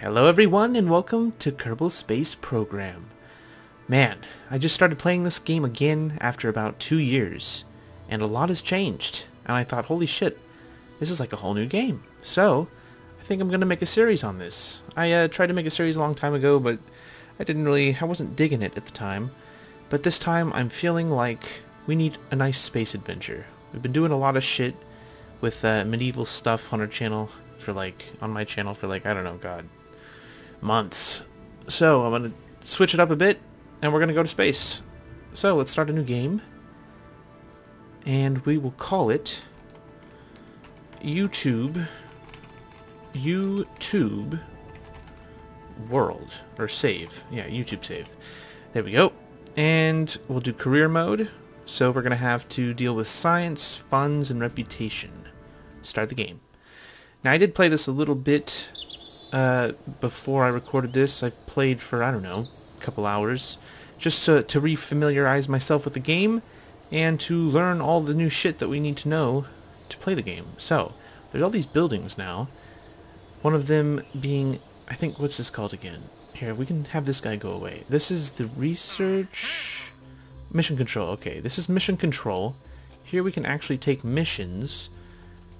Hello everyone and welcome to Kerbal Space Program. Man, I just started playing this game again after about 2 years, and a lot has changed, and I thought, holy shit, this is like a whole new game. So, I think I'm going to make a series on this. I tried to make a series a long time ago, but I wasn't digging it at the time. But this time, I'm feeling like we need a nice space adventure. We've been doing a lot of shit with medieval stuff on our channel on my channel for I don't know, God, months. So I'm going to switch it up a bit, and we're going to go to space. So let's start a new game, and we will call it YouTube World, or Save. Yeah, YouTube Save. There we go. And we'll do career mode, so we're going to have to deal with science, funds, and reputation. Start the game. Now, I did play this a little bit before I recorded this. I played for, I don't know, a couple hours, just to re-familiarize myself with the game and to learn all the new shit that we need to know to play the game. So, there's all these buildings now. One of them being, I think, what's this called again? Here, we can have this guy go away. This is the research... Mission control. Okay, this is mission control. Here we can actually take missions,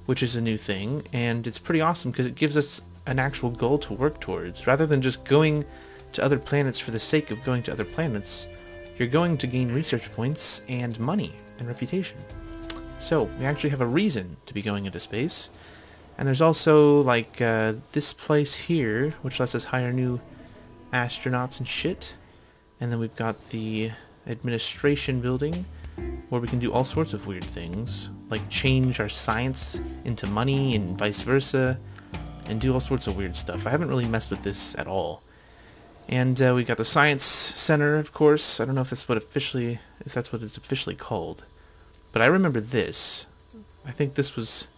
which is a new thing, and it's pretty awesome because it gives us an actual goal to work towards. Rather than just going to other planets for the sake of going to other planets, you're going to gain research points and money and reputation. So, we actually have a reason to be going into space. And there's also, this place here, which lets us hire new astronauts and shit. And then we've got the administration building, where we can do all sorts of weird things, like change our science into money and vice versa, and do all sorts of weird stuff. I haven't really messed with this at all. And we got the science center, of course. I don't know if that's what it's officially called, but I remember this. I think this was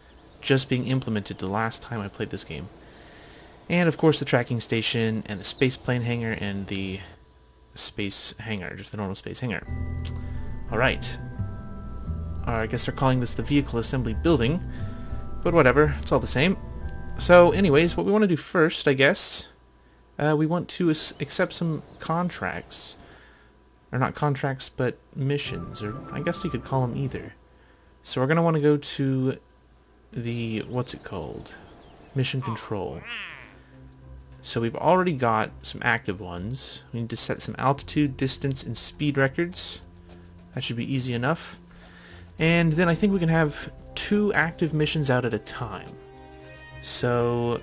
just being implemented the last time I played this game. And of course the tracking station and the space plane hangar and the space hangar, just the normal space hangar. Alright. I guess they're calling this the vehicle assembly building, but whatever, it's all the same. So anyways, what we want to do first, I guess, we want to accept some contracts. Or not contracts, but missions, or I guess you could call them either. So we're going to want to go to the, what's it called? Mission control. So we've already got some active ones. We need to set some altitude, distance, and speed records. That should be easy enough. And then I think we can have 2 active missions out at a time. So,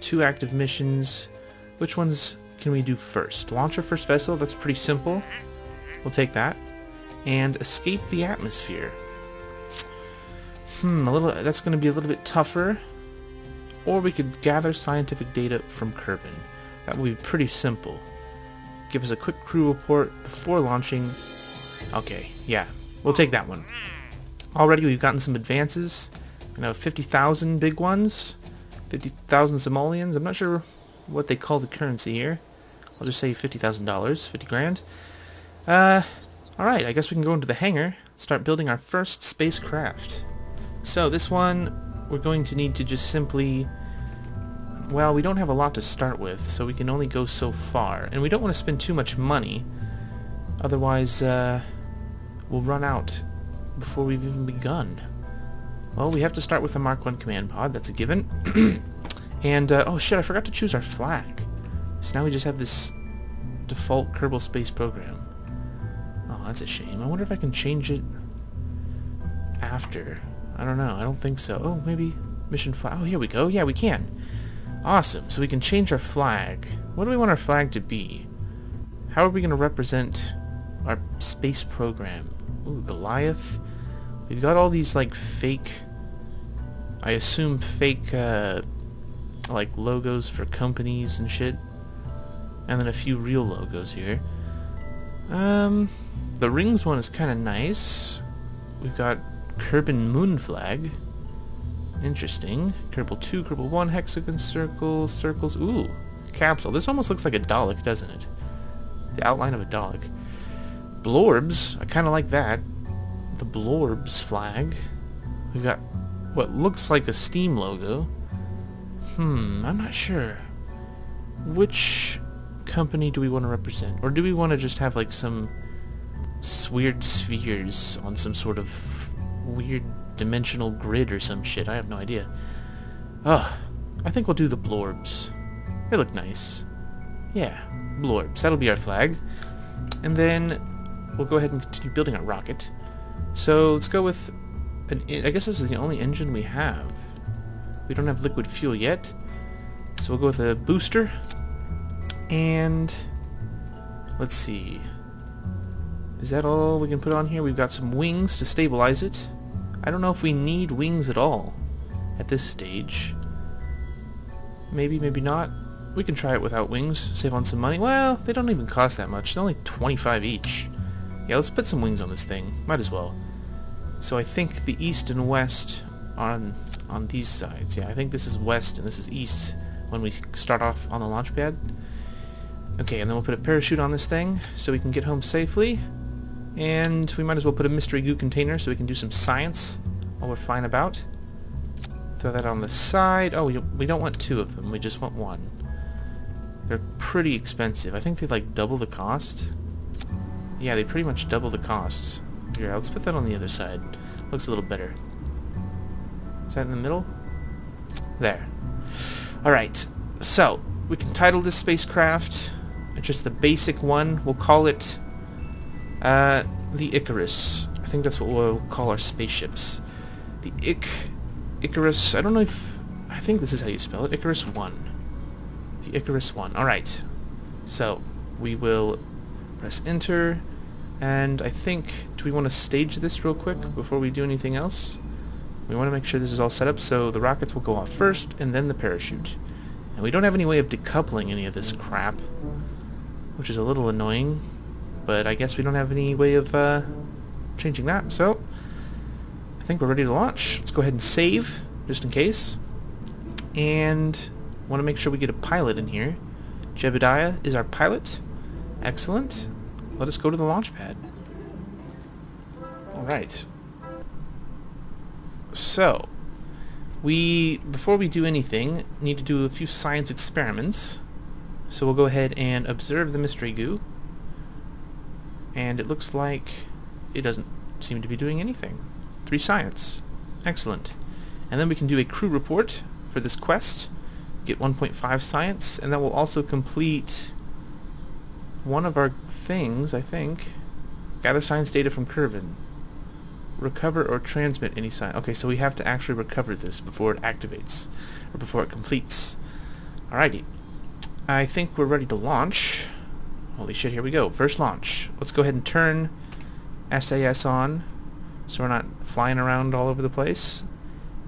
2 active missions. Which ones can we do first? Launch our first vessel, that's pretty simple. We'll take that. And escape the atmosphere. That's going to be a little bit tougher. Or we could gather scientific data from Kerbin. That would be pretty simple. Give us a quick crew report before launching. Okay, yeah, we'll take that one. Already we've gotten some advances. 50,000 big ones. 50,000 simoleons. I'm not sure what they call the currency here. I'll just say $50,000, 50 grand. Alright, I guess we can go into the hangar, start building our first spacecraft. So this one, we're going to need to just simply... Well, we don't have a lot to start with, so we can only go so far. And we don't want to spend too much money. Otherwise, we'll run out before we've even begun. Well, we have to start with the Mark 1 command pod, that's a given. And, oh shit, I forgot to choose our flag. So now we just have this default Kerbal Space Program. Oh, that's a shame. I wonder if I can change it after. I don't know, I don't think so. Oh, maybe mission flag. Oh, here we go. Yeah, we can. Awesome, so we can change our flag. What do we want our flag to be? How are we going to represent our space program? Ooh, Goliath. We've got all these, fake... I assume fake, logos for companies and shit. And then a few real logos here. The rings one is kind of nice. We've got Kerbin moon flag. Interesting. Kerbal 2, Kerbal 1, hexagon, circle, circles. Ooh, capsule. This almost looks like a Dalek, doesn't it? The outline of a Dalek. Blorbs. I kind of like that. The Blorbs flag. We've got what looks like a Steam logo. I'm not sure. which company do we want to represent? Or do we want to just have like some weird spheres on some sort of weird dimensional grid or some shit? I have no idea. Oh, I think we'll do the blorbs. They look nice. Yeah, blorbs. That'll be our flag. And then we'll go ahead and continue building our rocket. So let's go with I guess this is the only engine we have. We don't have liquid fuel yet. So we'll go with a booster. And let's see. Is that all we can put on here? We've got some wings to stabilize it. I don't know if we need wings at all at this stage. Maybe, maybe not. We can try it without wings, save on some money. Well, they don't even cost that much. They're only 25 each. Yeah, let's put some wings on this thing. Might as well. So I think the east and west on these sides. Yeah, I think this is west and this is east when we start off on the launch pad. Okay, and then we'll put a parachute on this thing so we can get home safely. And we might as well put a mystery goo container so we can do some science while we're flying about. Throw that on the side. Oh, we don't want 2 of them. We just want 1. They're pretty expensive. I think they like double the cost. Yeah, they pretty much double the cost. Here, let's put that on the other side. Looks a little better. Is that in the middle? There. Alright, so we can title this spacecraft. It's just the basic one. We'll call it the Icarus. I think that's what we'll call our spaceships. The Icarus. I don't know if... I think this is how you spell it. Icarus 1. The Icarus 1. Alright. So, we will press enter. And I think... Do we want to stage this real quick before we do anything else? We want to make sure this is all set up so the rockets will go off first and then the parachute. And we don't have any way of decoupling any of this crap, which is a little annoying. But I guess we don't have any way of changing that, so I think we're ready to launch. Let's go ahead and save, just in case. And want to make sure we get a pilot in here. Jebediah is our pilot. Excellent. Let us go to the launch pad. Alright. So, before we do anything, need to do a few science experiments. So we'll go ahead and observe the mystery goo. And it looks like it doesn't seem to be doing anything. 3 science. Excellent. And then we can do a crew report for this quest. Get 1.5 science, and that will also complete one of our things, I think. Gather science data from Kerbin. Recover or transmit any science. Okay, so we have to actually recover this before it activates, or before it completes. Alrighty. I think we're ready to launch. Holy shit, here we go. First launch. Let's go ahead and turn SAS on so we're not flying around all over the place.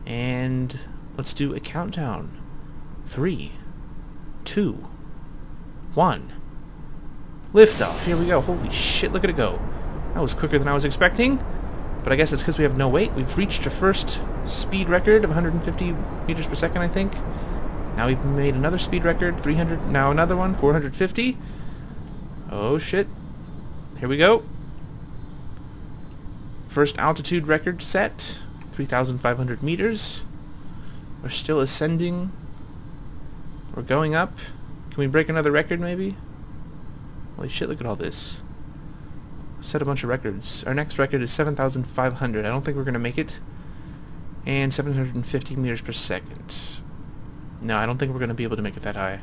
And let's do a countdown. 3, 2, 1. Liftoff. Here we go. Holy shit, look at it go. That was quicker than I was expecting. But I guess it's because we have no weight. We've reached our first speed record of 150 meters per second, I think. Now we've made another speed record, 300. Now another one, 450. Oh shit. Here we go. First altitude record set, 3,500 meters. We're still ascending. We're going up. Can we break another record maybe? Holy shit, look at all this. Set a bunch of records. Our next record is 7,500. I don't think we're going to make it. And 750 meters per second. No, I don't think we're going to be able to make it that high.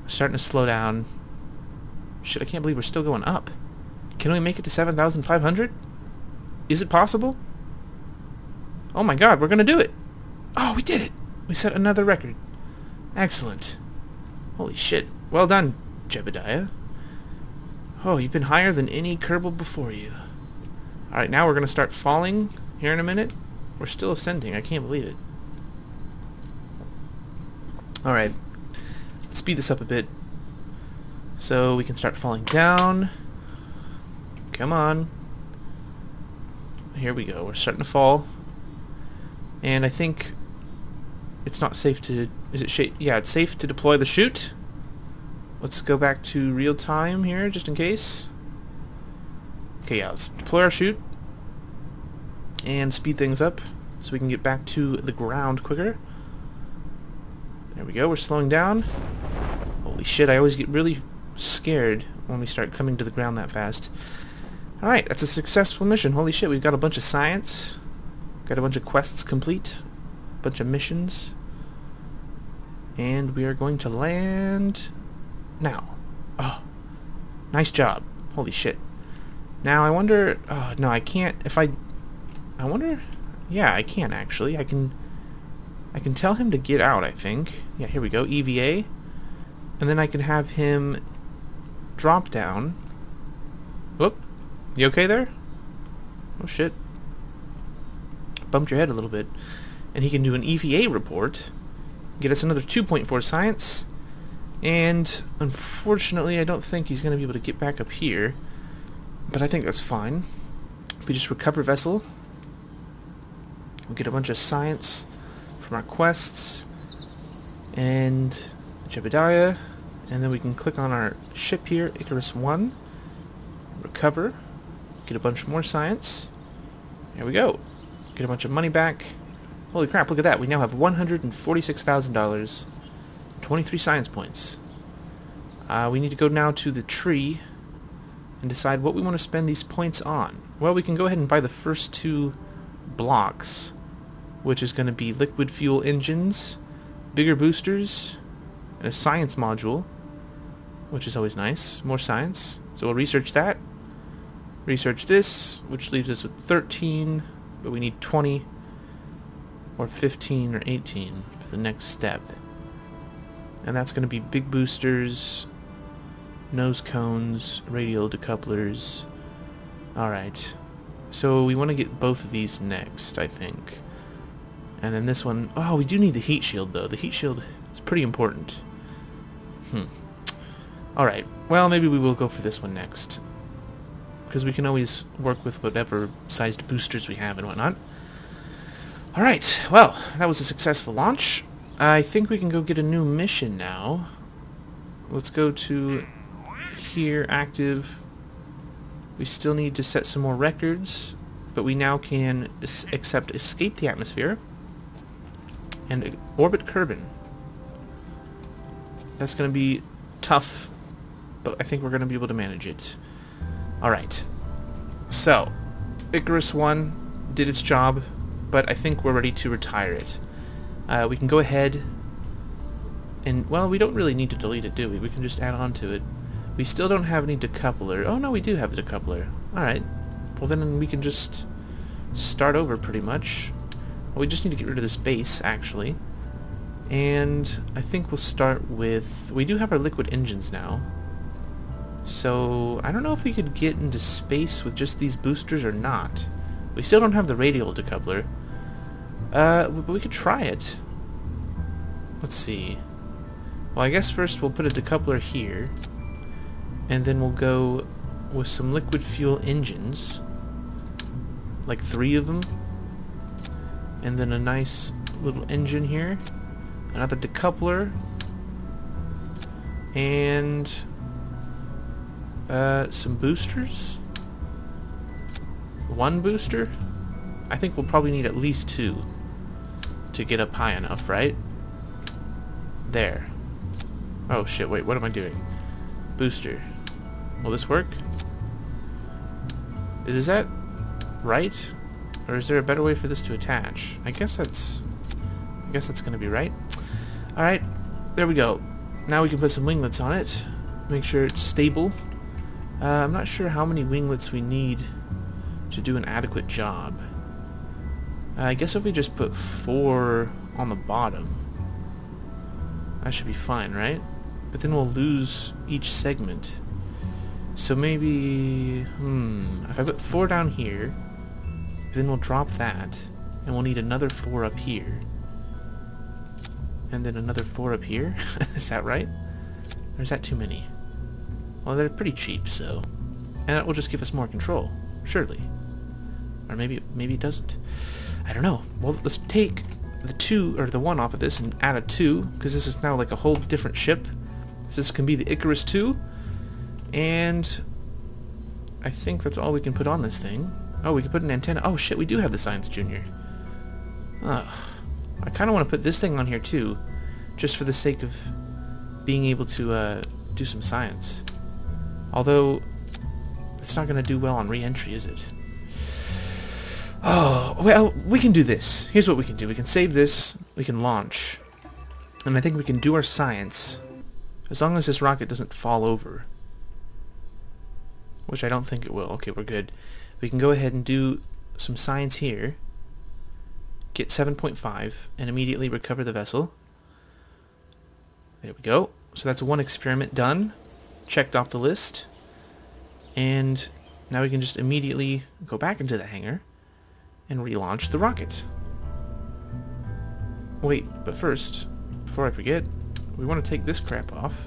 We're starting to slow down. Shit, I can't believe we're still going up. Can we make it to 7,500? Is it possible? Oh my god, we're going to do it. Oh, we did it. We set another record. Excellent. Holy shit. Well done, Jebediah. Oh, you've been higher than any Kerbal before you. Alright, now we're going to start falling here in a minute. We're still ascending. I can't believe it. Alright. Let's speed this up a bit so we can start falling down. Come on. Here we go. We're starting to fall. And I think it's not safe to... Is it yeah, it's safe to deploy the chute. Let's go back to real time here, just in case. Okay, yeah, let's deploy our chute and speed things up so we can get back to the ground quicker. There we go, we're slowing down. Holy Holy shit, I always get really scared when we start coming to the ground that fast. Alright, that's a successful mission. Holy shit, we've got a bunch of science. Got a bunch of quests complete. A bunch of missions. And we are going to land now. Oh, nice job. Holy shit. Now I wonder... Oh, no, I can't... If I wonder... Yeah, I can actually. I can tell him to get out, I think. Yeah, here we go. EVA. And then I can have him drop down. Whoop. You okay there? Oh, shit. Bumped your head a little bit. And he can do an EVA report. Get us another 2.4 science. And unfortunately, I don't think he's going to be able to get back up here. But I think that's fine. We just recover vessel. We'll get a bunch of science from our quests. And Jebediah. And then we can click on our ship here, Icarus 1. Recover. Get a bunch more science. There we go. Get a bunch of money back. Holy crap, look at that. We now have $146,000. 23 science points. We need to go now to the tree and decide what we want to spend these points on. Well, we can go ahead and buy the first 2 blocks, which is going to be liquid fuel engines, bigger boosters, and a science module, which is always nice. More science. So we'll research that. Research this, which leaves us with 13, but we need 20 or 15 or 18 for the next step. And that's going to be big boosters, nose cones, radial decouplers. Alright. So we want to get both of these next, I think. And then this one... Oh, we do need the heat shield, though. The heat shield is pretty important. Alright. Well, maybe we will go for this one next. Because we can always work with whatever sized boosters we have and whatnot. Alright, well, that was a successful launch. I think we can go get a new mission now. Let's go to here, active. We still need to set some more records, but we now can accept escape the atmosphere and orbit Kerbin. That's going to be tough, but I think we're going to be able to manage it. Alright, so Icarus 1 did its job, but I think we're ready to retire it. We can go ahead and, well, we don't really need to delete it, do we? We can just add on to it. We still don't have any decoupler. Oh no, we do have the decoupler. Alright, well then we can just start over pretty much. Well, we just need to get rid of this base, actually. And I think we'll start with... We do have our liquid engines now. So, I don't know if we could get into space with just these boosters or not. We still don't have the radial decoupler. But we could try it. Let's see. Well, I guess first we'll put a decoupler here. And then we'll go with some liquid fuel engines. Like 3 of them. And then a nice little engine here. Another decoupler. And... some boosters? 1 booster? I think we'll probably need at least 2 to get up high enough, right? There. Oh shit, wait, what am I doing? Booster. Will this work? Is that right? Or is there a better way for this to attach? I guess that's gonna be right. Alright, there we go. Now we can put some winglets on it. Make sure it's stable. I'm not sure how many winglets we need to do an adequate job. I guess if we just put 4 on the bottom, that should be fine, right? But then we'll lose each segment. So maybe... if I put 4 down here, then we'll drop that, and we'll need another 4 up here. And then another 4 up here? Is that right? Or is that too many? Well, they're pretty cheap, so... And that will just give us more control, surely. Or maybe it doesn't. I don't know. Well, let's take the 2, or the 1 off of this and add a 2, because this is now like a whole different ship. So this can be the Icarus 2. And... I think that's all we can put on this thing. Oh, we can put an antenna. Oh shit, we do have the Science Junior. Ugh. I kind of want to put this thing on here too, just for the sake of being able to do some science. Although, it's not going to do well on re-entry, is it? Oh, well, we can do this. Here's what we can do. We can save this, we can launch, and I think we can do our science, as long as this rocket doesn't fall over. Which I don't think it will. Okay, we're good. We can go ahead and do some science here, get 7.5, and immediately recover the vessel. There we go. So that's one experiment done, checked off the list, and now we can just immediately go back into the hangar and relaunch the rocket. Wait, but first, before I forget, we want to take this crap off.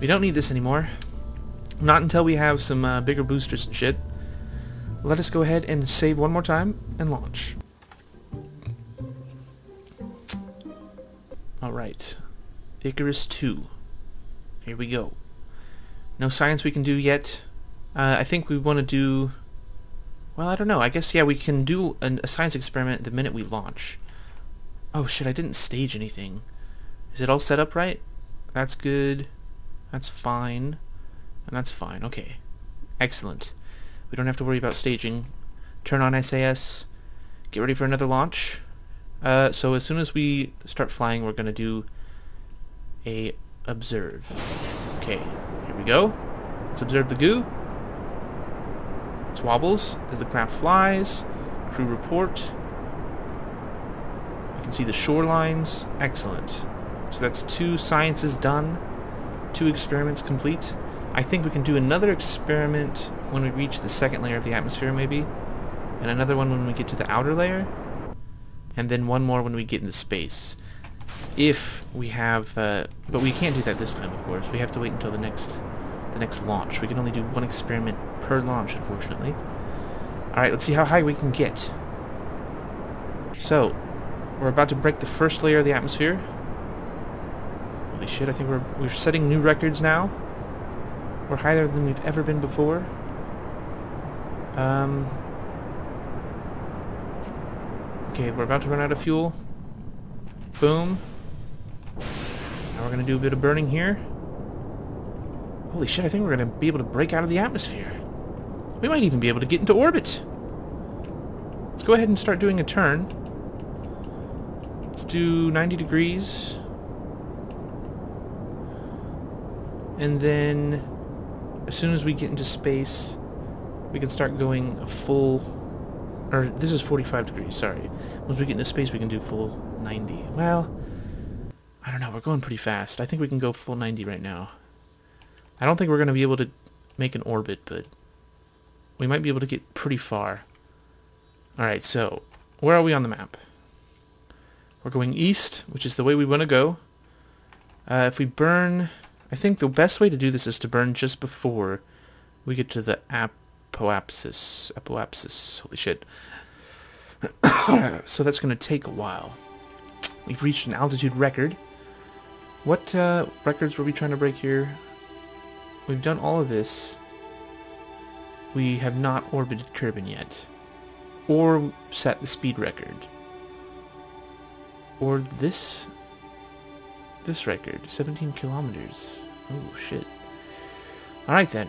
We don't need this anymore. Not until we have some bigger boosters and shit. Let us go ahead and save one more time and launch. Alright. Icarus 2. Here we go. No science we can do yet. I think we want to do... Well, I don't know. I guess, yeah, we can do a science experiment the minute we launch. Oh, shit, I didn't stage anything. Is it all set up right? That's good. That's fine. And that's fine. Okay. Excellent. We don't have to worry about staging. Turn on SAS. Get ready for another launch. So as soon as we start flying, we're going to do a observe. Okay, here we go. Let's observe the goo. It wobbles as the craft flies. Crew report. You can see the shorelines. Excellent. So that's 2 sciences done. 2 experiments complete. I think we can do another experiment when we reach the second layer of the atmosphere, maybe. And another one when we get to the outer layer. And then one more when we get into space. If we have... but we can't do that this time, of course. We have to wait until the next launch. We can only do 1 experiment per launch, unfortunately. Alright, let's see how high we can get. So, we're about to break the first layer of the atmosphere. Holy shit, I think we're setting new records now. We're higher than we've ever been before. Okay, we're about to run out of fuel. Boom. Now we're going to do a bit of burning here. Holy shit, I think we're going to be able to break out of the atmosphere. We might even be able to get into orbit. Let's go ahead and start doing a turn. Let's do 90 degrees. And then, as soon as we get into space, we can start going a full... Or, this is 45 degrees, sorry. Once we get into space, we can do full 90. Well, I don't know, we're going pretty fast. I think we can go full 90 right now. I don't think we're going to be able to make an orbit, but we might be able to get pretty far. Alright, so, where are we on the map? We're going east, which is the way we want to go. If we burn... I think the best way to do this is to burn just before we get to the apoapsis. Holy shit. So that's going to take a while. We've reached an altitude record. What records were we trying to break here? We've done all of this. We have not orbited Kerbin yet. Or set the speed record. Or this record. 17 kilometers. Oh, shit. Alright then.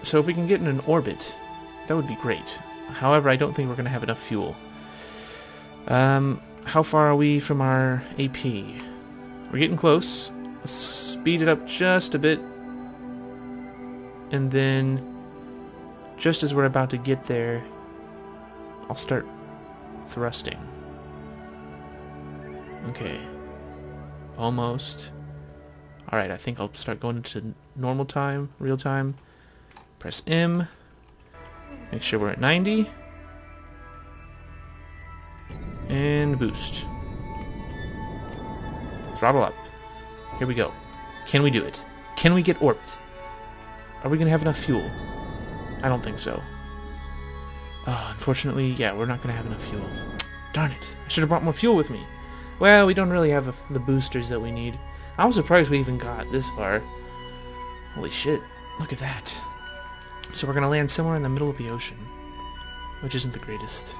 So if we can get in an orbit, that would be great. However, I don't think we're going to have enough fuel. How far are we from our AP? We're getting close. Let's speed it up just a bit. And then, just as we're about to get there, I'll start thrusting. Okay. Almost. Alright, I think I'll start going into normal time, real time. Press M. Make sure we're at 90. And boost. Throttle up. Here we go. Can we do it? Can we get orbit? Are we going to have enough fuel? I don't think so. Oh, unfortunately, yeah, we're not going to have enough fuel. Darn it. I should have brought more fuel with me. Well, we don't really have the boosters that we need. I was surprised we even got this far. Holy shit. Look at that. So we're going to land somewhere in the middle of the ocean. Which isn't the greatest.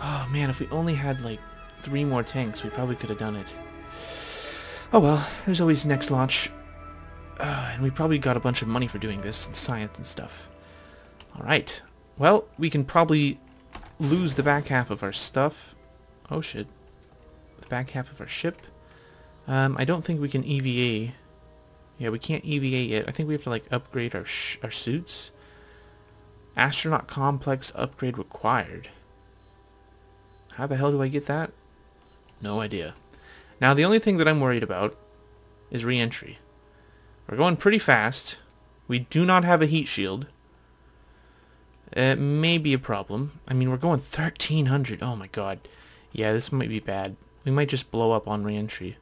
Oh man, if we only had like 3 more tanks, we probably could have done it. Oh well, there's always next launch. And we probably got a bunch of money for doing this, and science and stuff. Alright. Well, we can probably lose the back half of our stuff. Oh shit. The back half of our ship. I don't think we can EVA. Yeah, we can't EVA yet. I think we have to like upgrade our suits. Astronaut complex upgrade required. How the hell do I get that? No idea. Now the only thing that I'm worried about is re-entry. We're going pretty fast. We do not have a heat shield. It may be a problem. I mean, we're going 1300. Oh my god. Yeah, this might be bad. We might just blow up on re-entry.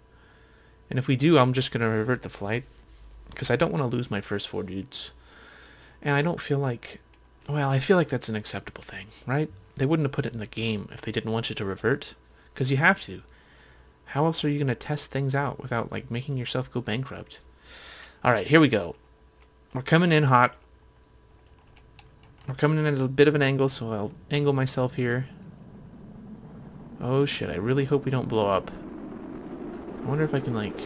And if we do, I'm just going to revert the flight. Because I don't want to lose my first 4 dudes. And I don't feel like... Well, I feel like that's an acceptable thing, right? They wouldn't have put it in the game if they didn't want you to revert. Because you have to. How else are you going to test things out without, like, making yourself go bankrupt? Alright, here we go. We're coming in hot. We're coming in at a bit of an angle, so I'll angle myself here. Oh shit, I really hope we don't blow up. I wonder if I can, like...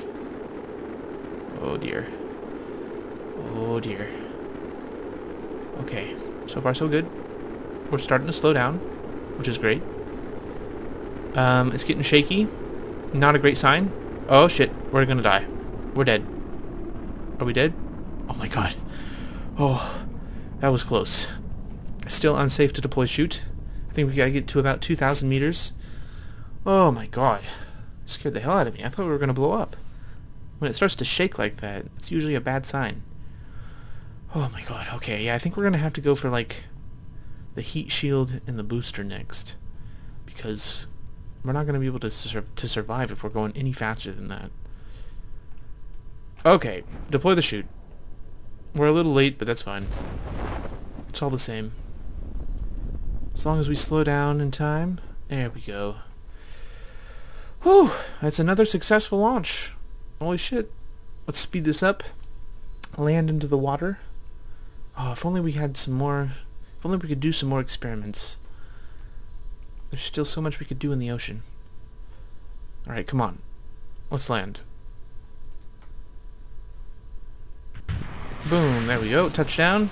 Oh dear. Oh dear. Okay, so far so good. We're starting to slow down, which is great. It's getting shaky. Not a great sign. Oh shit, we're gonna die. We're dead. Are we dead? Oh my god. Oh, that was close. Still unsafe to deploy shoot. I think we gotta get to about 2,000 meters. Oh my god. Scared the hell out of me. I thought we were gonna blow up. When it starts to shake like that, it's usually a bad sign. Oh my god. Okay, yeah, I think we're gonna have to go for, like, the heat shield and the booster next. Because we're not gonna be able to survive if we're going any faster than that. Okay, deploy the chute. We're a little late, but that's fine. It's all the same. As long as we slow down in time. There we go. Whew, that's another successful launch. Holy shit. Let's speed this up. Land into the water. Oh, if only we had some more... If only we could do some more experiments. There's still so much we could do in the ocean. Alright, come on. Let's land. Boom, there we go. Touchdown.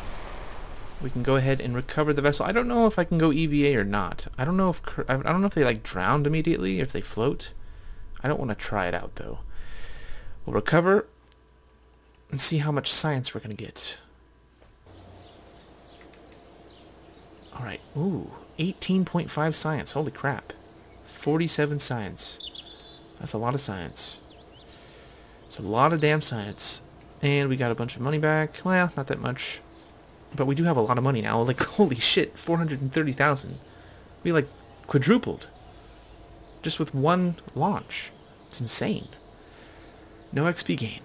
We can go ahead and recover the vessel. I don't know if I can go EVA or not. I don't know if they like drowned immediately, if they float. I don't want to try it out though. We'll recover and see how much science we're going to get. Alright, ooh, 18.5 science, holy crap. 47 science. That's a lot of science. It's a lot of damn science. And we got a bunch of money back. Well, not that much. But we do have a lot of money now. Like, holy shit, 430,000. We, like, quadrupled. Just with one launch. It's insane. No XP gain.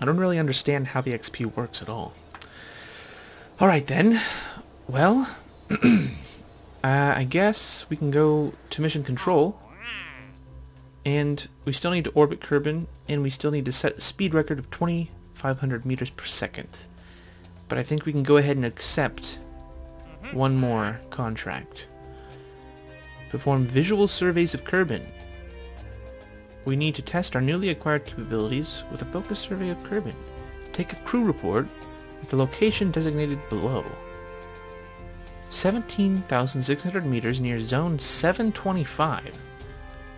I don't really understand how the XP works at all. Alright then. Well, I guess we can go to mission control. And we still need to orbit Kerbin, and we still need to set a speed record of 2,500 meters per second. But I think we can go ahead and accept one more contract. Perform visual surveys of Kerbin. We need to test our newly acquired capabilities with a focus survey of Kerbin. Take a crew report at the location designated below. 17,600 meters near zone 725.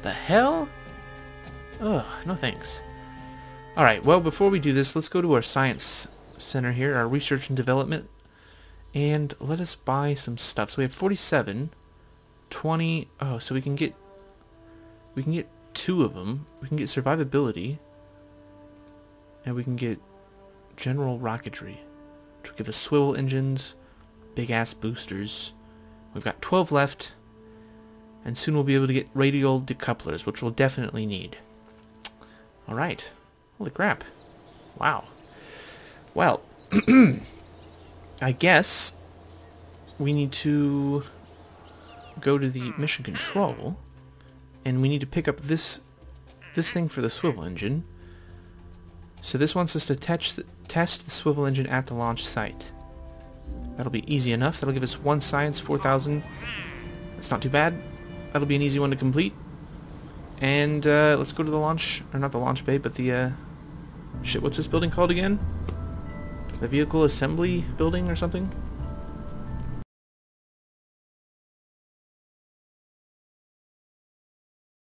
The hell? Ugh, no thanks. Alright, well, before we do this, let's go to our science center here, our research and development, and let us buy some stuff. So we have 47, 20, oh, so we can get 2 of them. We can get survivability, and we can get general rocketry, which will give us swivel engines, big-ass boosters. We've got 12 left, and soon we'll be able to get radial decouplers, which we'll definitely need. Alright. Holy crap. Wow. Well, I guess we need to go to the mission control, and we need to pick up this thing for the swivel engine. So this wants us to test the swivel engine at the launch site. That'll be easy enough. That'll give us 1 science, 4,000. That's not too bad. That'll be an easy one to complete. And let's go to the launch, or not the launch bay, but the shit. What's this building called again? The vehicle assembly building or something?